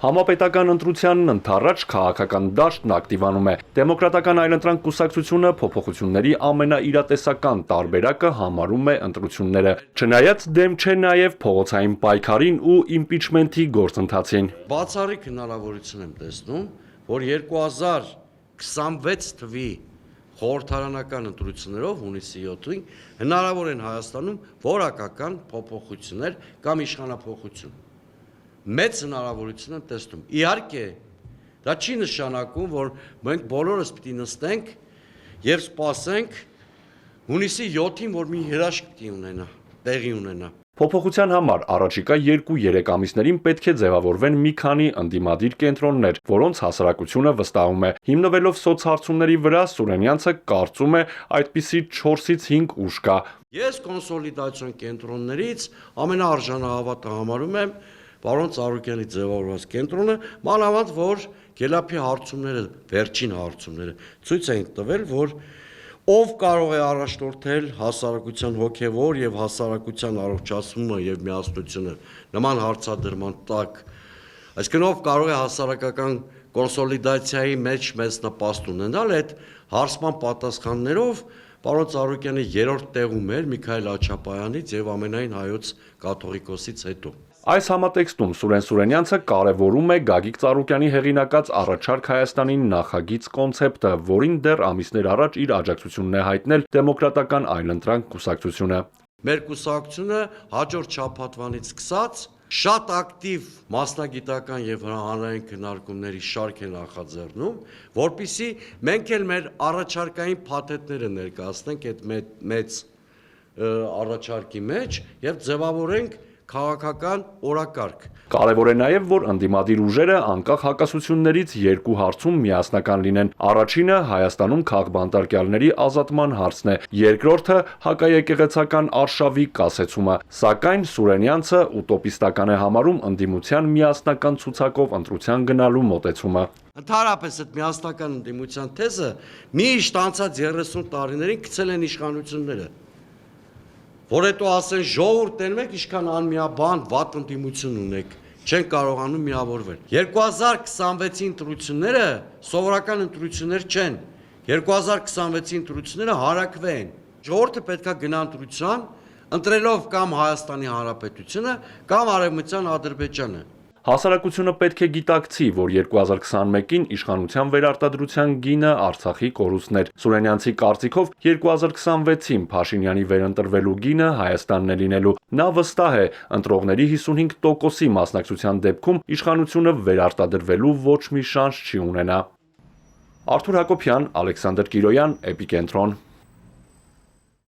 Համապետական ընտրությանն ընդառաջ քաղաքական դաշտն ակտիվանում է։ Դեմոկրատական այլընտրանք կուսակցությունը փոփոխությունների ամենաիրատեսական տարբերակը համարում է ընտրությունները։ Չնայած դեմ չէ նաև փողոցային պայքարին ու իմպիչմենթի գործընթացին։ Բացառիկ հնարավորություն եմ տեսնում, որ 2026 թվի խորհրդարանական ընտրություններով հունիսի 7-ին հնարավոր են Հայաստանում որակական փոփոխություններ կամ իշխանափոխություն։ Մեծ հնարավորություն եմ տեսնում։ Իհարկե, դա չի նշանակում, որ մենք բոլորս պիտի նստենք եւ սպասենք հունիսի 7-ին, որ մի հրաշք պիտի տեղի ունենա։ Փոփոխության համար առաջիկա 2-3 ամիսներին պետք է ձևավորվեն մի քանի ընդդիմադիր կենտրոններ, որոնց հասարակությունը վստահում է։ Հիմնվելով սոցհարցումների վրա Սուրենյանցը կարծում է այդպիսի 4-ից 5 ուժ կա։ Ես կոնսոլիդացիոն կենտրոններից ամենաարժանահավատը համարում եմ Պարոն Ծառուկյանի ձևավորված կենտրոնը, մանավանդ որ Գելափի հարցումները, վերջին հարցումները ցույց էին տվել, որ ով կարող է առաջնորդել հասարակության հոգևոր եւ հասարակության առողջացումը եւ միասնությունը նման հարցադրման տակ, այսինքն ով կարող է հասարակական կոնսոլիդացիայի մեջ մեծ նպաստ ունենալ, այդ հարցման պատասխաններով Պարոն Ծառուկյանը երրորդ տեղում էր Միքայել Աչապայանից եւ ամենայն հայոց կաթողիկոսից հետո։ Այս համատեքստում Սուրեն Սուրենյանցը կարևորում է Գագիկ Ծառուկյանի հեղինակած առաջարկ Հայաստանին նախագիծ կոնցեպտը, որին դեռ ամիսներ առաջ իր աջակցությունն է հայտնել Դեմոկրատական այլընտրանք կուսակցությունը։ Մեր կուսակցությունը հաջորդ շաբաթվանից սկսած շատ ակտիվ մասնագիտական եւ հանրային քննարկումների շարք է նախաձեռնում, որpիսի մենք էլ մեր առաջարկային փաթեթները ներկայացնենք այդ մեծ առաջարկի մեջ եւ ձևավորենք քաղաքական օրակարգ։ Կարևոր է նաև, որ ընդդիմադիր ուժերը անկախ հակասություններից երկու հարցում միասնական լինեն։ Առաջինը Հայաստանում քաղբանտարկյալների ազատման հարցն է, երկրորդը հակաեկեղեցական արշավի կասեցումը։ Սակայն Սուրենյանցը ուտոպիստական է համարում ընդդիմության միասնական ցուցակով ընտրության գնալու մոտեցումը։ Ընդհանրապես այդ միասնական ընդդիմության թեզը միշտ անցած 30 տարիներին գցել են իշխանությունները։ Որ հետո ասեն ժողովուրդ տենեք ինչքան անմիաբան վատ ընդդիմություն ունեք, չեն կարողանում միավորվել։ 2026-ի ընտրությունները սովորական ընտրություններ չեն։ 2026-ի ընտրությունները հարակվե են։ Ժողովուրդը պետք է գնա ընտրության, ընտրելով կամ Հայաստանի Հանրապետությունը, կամ Արևմտյան Ադրբեջանը։ Հասարակությունը պետք է գիտակցի, որ 2021-ին իշխանության վերարտադրության գինը Արցախի կորուստն էր։ Սուրենյանցի կարծիքով 2026-ին Փաշինյանի վերընտրվելու գինը Հայաստանն է լինելու։ Նա վստահ է, ընտրողների 55%-ի մասնակցության դեպքում իշխանությունը վերարտադրվելու ոչ մի շանս չի ունենա։ Արթուր Հակոբյան, Ալեքսանդր Կիրոյան, Էպիկենտրոն։